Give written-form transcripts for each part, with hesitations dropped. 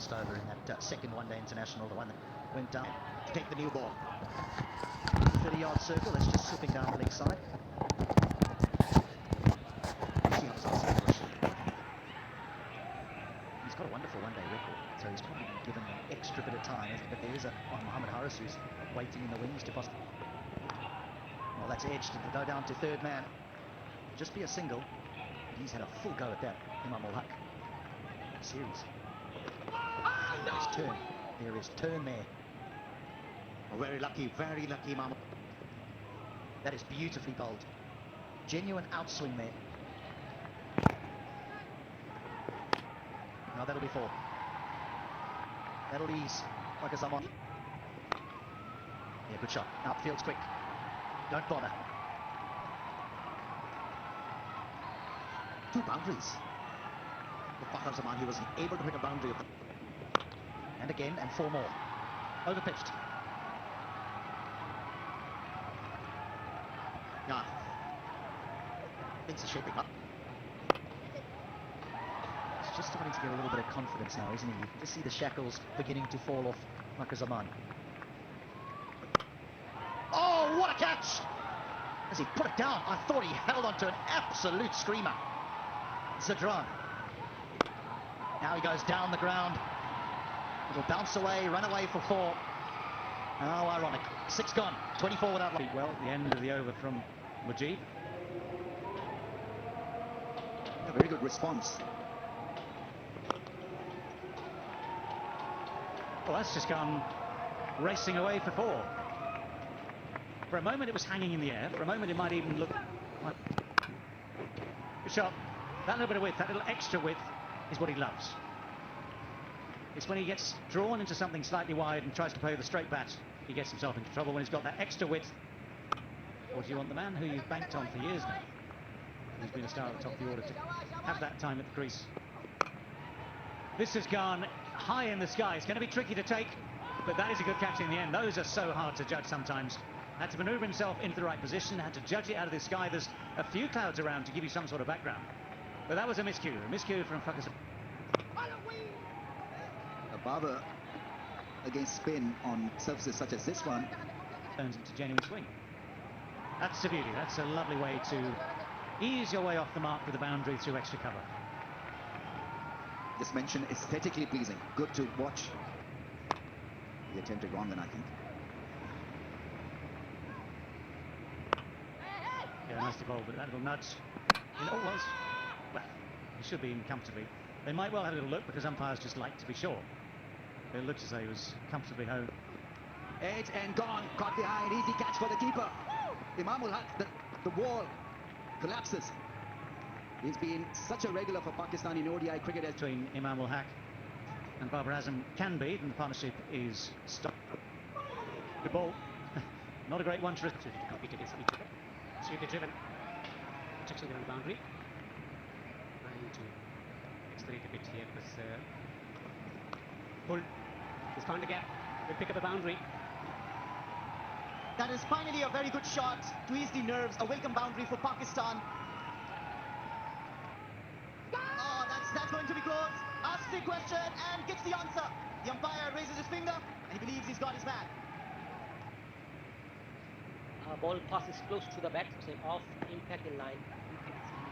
last over in that second one-day international, the one that went down to take the new ball. 30-yard circle, that's just slipping down the leg side. He's got a wonderful one-day record, so he's probably been given an extra bit of time, but there is on Mohamed Harris who's waiting in the wings to pass. Well, that's edged to go down to third man. Just be a single. He's had a full go at that, Imam ul Haq. Series. There's turn. There is turn there. Oh, very lucky, Imam. That is beautifully bowled. Genuine outswing there. Now that'll be 4. That'll ease Pakistan. Yeah, good shot. Outfield's quick. Don't bother. 2 boundaries. For Fakhar Zaman, he was able to hit a boundary. And again, and 4 more. Overpitched. Yeah. Things are shaping up. He's just starting to get a little bit of confidence now, isn't he? You can just see the shackles beginning to fall off Fakhar Zaman. Oh, what a catch! As he put it down, I thought he held on to an absolute screamer. Zadran. Now he goes down the ground. It'll bounce away, run away for 4. Oh, ironic. 6 gone. 24 without lead. Well, the end of the over from Mujib. A very good response. Well, that's just gone racing away for 4. For a moment it was hanging in the air. For a moment it might even look like... Good shot. That little bit of width, that little extra width is what he loves. It's when he gets drawn into something slightly wide and tries to play with a straight bat, he gets himself into trouble when he's got that extra width. Or do you want the man who you've banked on for years now, who's been a star at the top of the order, to have that time at the crease? This has gone high in the sky. It's going to be tricky to take, but that is a good catch in the end. Those are so hard to judge sometimes. Had to maneuver himself into the right position, had to judge it out of the sky. There's a few clouds around to give you some sort of background. But that was a miscue from Fakhar. A barber against spin on surfaces such as this one Turns into genuine swing. That's the beauty. That's a lovely way to ease your way off the mark with a boundary through extra cover. just mentioned, aesthetically pleasing. Good to watch. He attempted wrong then, I think. Yeah, nicely bowled, but that little nudge. It all was. Well, he should be in comfortably. They might well have a little look because umpires just like to be sure. It looked as though he was comfortably home. Edge and gone, caught behind, easy catch for the keeper. Imam ul Haq, the wall collapses. He's been such a regular for Pakistan in ODI cricket. Between Imam ul Haq and Babar Azam can be, and the partnership is stopped. Good ball. Not a great one to compete against each other. Sweetly driven. Checks on the boundary. Trying to accelerate a bit here because pull. He's found a gap. We'll pick up a boundary. That is finally a very good shot to ease the nerves. A welcome boundary for Pakistan. Oh, that's going to be close. Asks the question and gets the answer. The umpire raises his finger and he believes he's got his man. Ball passes close to the bat, so off impact in line.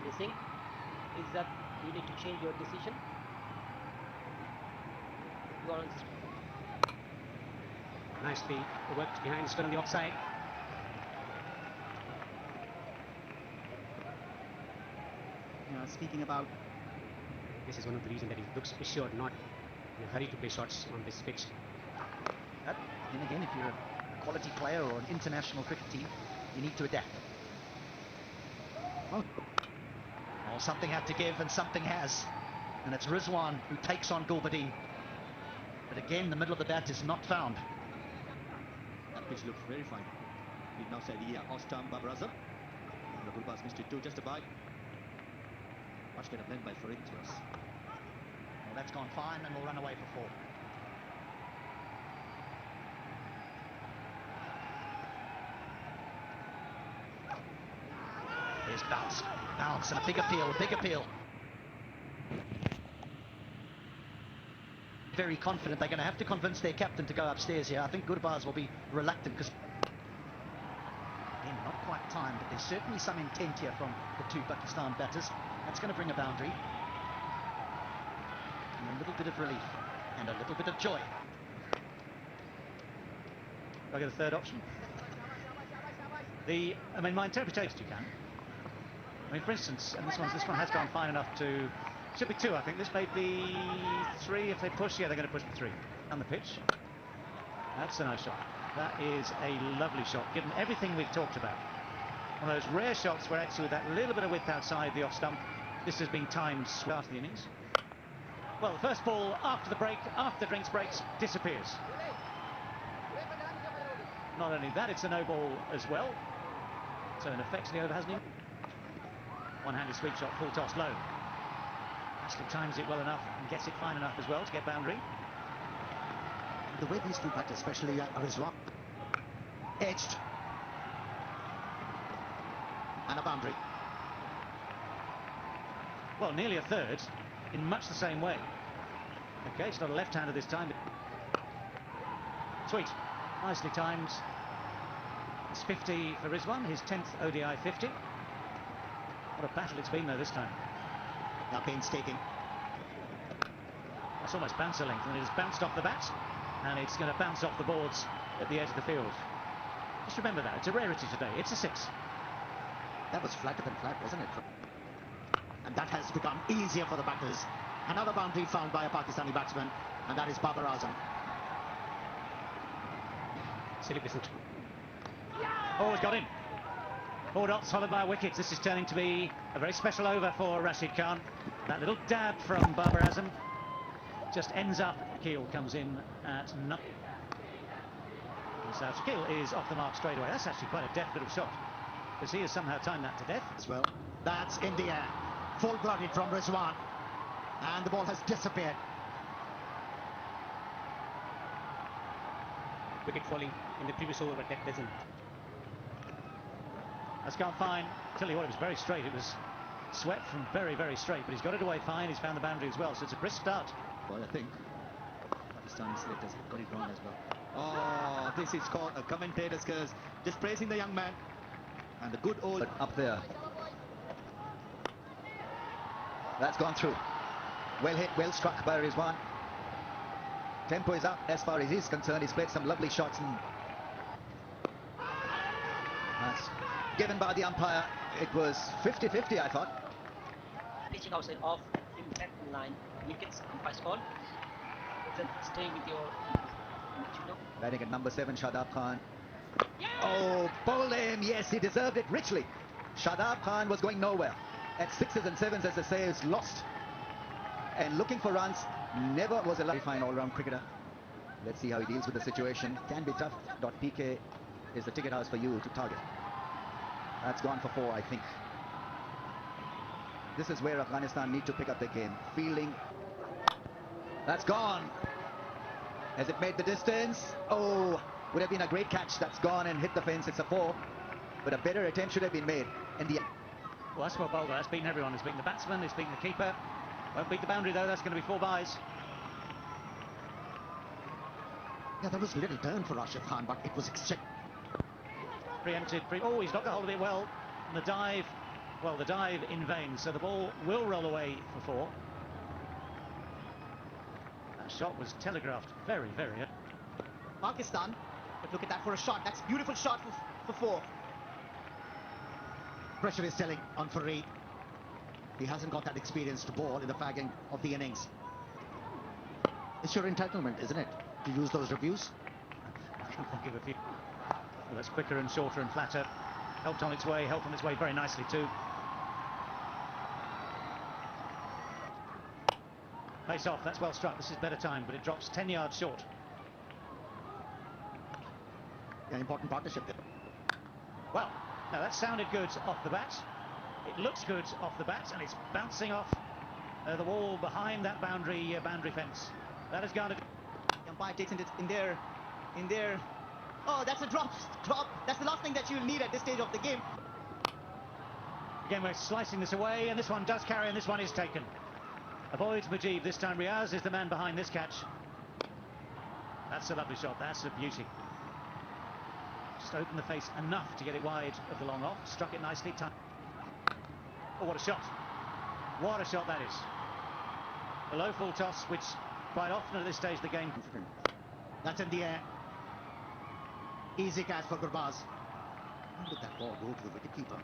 Missing. Is that you need to change your decision? You are Nicely worked behind, still on the offside. Speaking about, This is one of the reasons that he looks assured, not in a hurry to play shots on this pitch. Then again, if you're a quality player or an international cricket team, you need to adapt. Well, something had to give and something has. And it's Rizwan who takes on Gulbadin. But again, the middle of the bat is not found. that pitch looks very fine. We've now said, yeah, Ostam Babar Azam. The Gulbaz missed it too, just a bite. Much better blend by Farid to us. Well, that's gone fine and will run away for 4. There's bounce, and a big appeal, very confident. They're going to have to convince their captain to go upstairs here. I think Gurbaz will be reluctant because not quite time, but there's certainly some intent here from the two Pakistan batters. That's going to bring a boundary and a little bit of relief and a little bit of joy. I get a third option. I mean, my interpretation, you can. I mean, for instance, and this one has gone fine enough to. Should be 2, I think. This may be 3 if they push. Yeah, they're going to push for 3 on the pitch. That's a nice shot. That is a lovely shot, given everything we've talked about. One of those rare shots where actually with that little bit of width outside the off stump, this has been timed after the innings. Well, the first ball after the break, after the drinks breaks, disappears. Not only that, it's a no ball as well. So in effect, the over hasn't even. One-handed sweep shot, full toss low. Ashley times it well enough and gets it fine enough as well to get boundary. The way these two batters, especially Rizwan, edged. And a boundary. Well, nearly a third, in much the same way. Okay, it's not a left-hander this time. Sweet, nicely timed. It's 50 for Rizwan, his 10th ODI 50. What a battle it's been though this time. Now painstaking. That's almost bouncer length, and it has bounced off the bat, and it's going to bounce off the boards at the edge of the field. Just remember that, it's a rarity today, it's a 6. That was flatter than flat, wasn't it? And that has become easier for the batters. Another boundary found by a Pakistani batsman, and that is Babar Azam. Silly whistle. Oh, it's got in. 4 dots followed by wickets. This is turning to be a very special over for Rashid Khan. That little dab from Babar Azam just ends up. Keel comes in at no. So Keel is off the mark straight away. That's actually quite a deft little shot, because he has somehow timed that to death. As well. That's in the air. Full-blooded from Rizwan. And the ball has disappeared. Wicket falling in the previous over, but that doesn't. That's gone fine. Tell you what, it was very straight. It was swept from very, very straight, but he's got it away fine. He's found the boundary as well, so it's a brisk start. Well, I think Pakistani selectors got it wrong as well. Oh, this is called a commentator's curse. Just praising the young man. And the good old Up there. That's gone through. Well hit, well struck by Rizwan. Tempo is up as far as he's concerned. He's played some lovely shots, and that's given by the umpire. It was 50-50, I thought. Pitching outside off impact line. Wickets umpire's call. Staying with your. Batting at number 7, Shadab Khan. Oh, bowled him. Yes, he deserved it richly. Shadab Khan was going nowhere. At 6s and 7s, as they say, is lost. And looking for runs, never was a very fine all-round cricketer. Let's see how he deals with the situation. Can be tough. .pk is the ticket house for you to target. That's gone for 4, I think. This is where Afghanistan need to pick up their game. Fielding. That's gone. Has it made the distance? Oh, would have been a great catch. That's gone and hit the fence. It's a 4. But a better attempt should have been made. And the Well, that's well bowled. That's beaten everyone. It's beaten the batsman, it's beaten the keeper. Won't beat the boundary though. That's going to be 4 byes. Yeah, there was little turn for Rashid Khan, but it was Preempted. Oh, he's got the hold of it well. And the dive, well, the dive in vain. So the ball will roll away for 4. That shot was telegraphed very, very. Pakistan, but look at that for a shot. That's a beautiful shot for 4. pressure is telling on Fareed. He hasn't got that experience to bowl in the fagging of the innings. It's your entitlement, isn't it, to use those reviews? I'll give a few. Well, that's quicker and shorter and flatter. Helped on its way very nicely too. Face off, that's well struck. This is better time, but it drops 10 yards short. An important partnership there. Well, now that sounded good off the bat. It looks good off the bat, and it's bouncing off the wall behind that boundary fence. That has garnered. The umpire takes it in there. Oh, that's a drop. That's the last thing that you'll need at this stage of the game. Again, we're slicing this away, and this one does carry, and this one is taken. Avoids Mujib this time. Riaz is the man behind this catch. That's a lovely shot. That's a beauty. Just opened the face enough to get it wide of the long off. Struck it nicely. Oh, what a shot. What a shot that is. A low full toss, which quite often at this stage of the game. That's in the air. Easy catch for Gurbaz. How did that ball go to the wicketkeeper?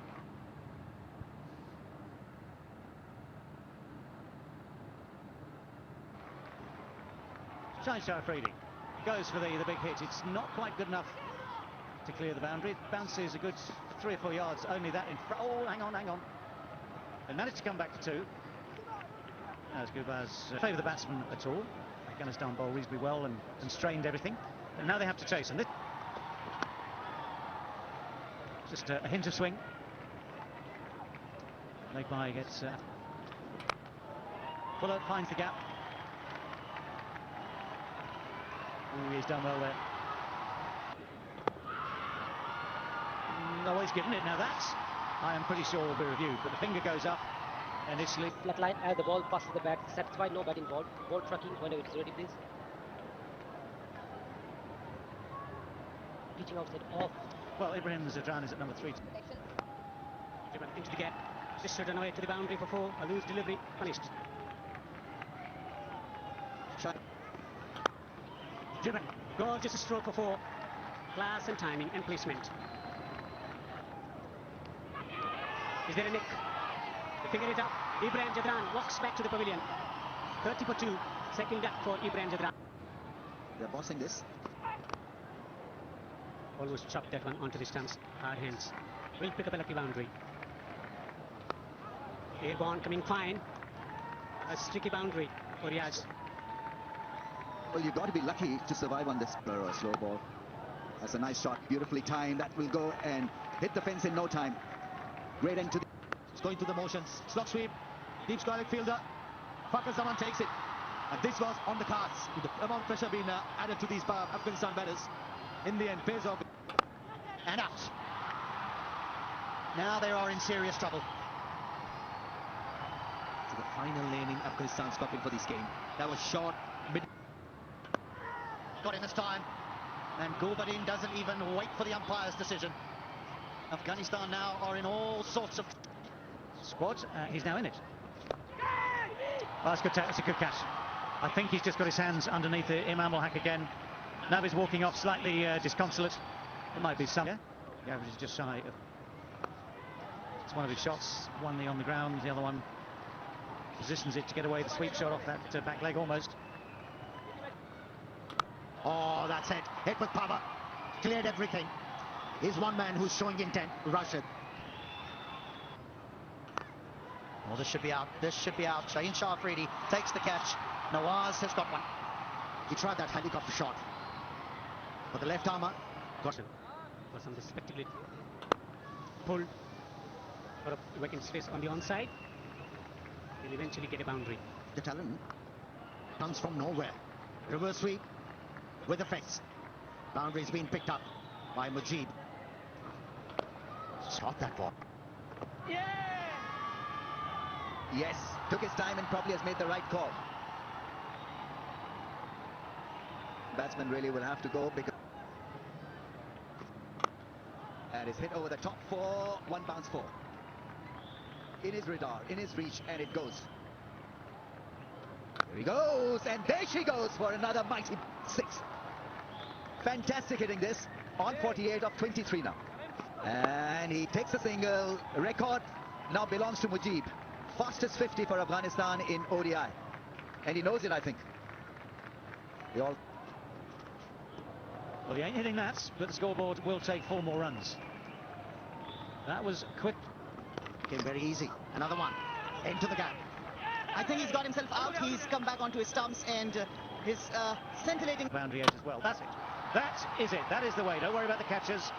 Shah Afridi goes for the big hit. It's not quite good enough to clear the boundary. It bounces a good 3 or 4 yards. Only that in front. Oh, hang on. They managed to come back to 2. As Gurbaz favour the batsman at all. Afghanistan bowl reasonably well and strained everything. And now they have to chase. And this just a hint of swing. Leg by gets Fuller finds the gap. Ooh, he's done well there. No, he's given it. Now that I am pretty sure will be reviewed, but the finger goes up initially. Flat line as the ball passes the bat. Satisfied, no bat involved. Ball tracking whenever it's ready, please. Pitching outside off. Well, Ibrahim Zadran is at number 3. Into the gap. This should run away to the boundary for 4. A loose delivery. Punished. Driven. Gorgeous stroke for 4. Class and timing and placement. Is there a nick? They figure it out. Ibrahim Jadran walks back to the pavilion. 30 for 2. Second up for Ibrahim Jadran. They're bossing this. Almost chopped that one onto the stumps. Hard hands. Will pick up a lucky boundary. Airborne coming fine. A streaky boundary for Riaz. Well, you've got to be lucky to survive on this slow ball. That's a nice shot, beautifully timed. That will go and hit the fence in no time. Great end to the... It's going through the motions. Slot sweep. Deep square leg fielder. Fakhr Zaman takes it. And this was on the cards. With the amount of pressure being added to these Afghanistan batters. In the end, pays off. And out. Now they are in serious trouble. To the final laning Afghanistan's coping for this game. That was short, mid. Got him this time. And Gulbadin doesn't even wait for the umpire's decision. Afghanistan now are in all sorts of... Squad, he's now in it. Oh, that's a good catch. I think he's just got his hands underneath the Imam ul Haq again. Nabi's walking off slightly disconsolate. It might be some. Yeah, the average is just shy of... It's one of his shots. One on the ground, the other one positions it to get away the sweep shot off that back leg almost. Oh, that's it. Hit with power. Cleared everything. He's one man who's showing intent. Rashid. Oh, this should be out. This should be out. Shaheen Shah Afridi takes the catch. Nawaz has got one. He tried that helicopter shot. But the left armour got him. For some respectability. Pull. For a vacant space on the onside. He'll eventually get a boundary. The talent comes from nowhere. Reverse sweep with effects. Boundaries being picked up by Mujib. Shot that ball. Yes, took his time and probably has made the right call. Batsman really will have to go because... And it's hit over the top 4, 1 bounce 4. In his radar, in his reach, and it goes. There he goes, and there she goes for another mighty 6. Fantastic hitting this, on 48 of 23 now. And he takes a single. Record now belongs to Mujib. Fastest 50 for Afghanistan in ODI. And he knows it, I think. Well, he ain't hitting that, but the scoreboard will take 4 more runs. That was quick. Came very easy. Another one. Into the gap. I think he's got himself out. He's come back onto his stumps and his scintillating... Boundary edge as well. That's it. That is it. That is the way. Don't worry about the catches.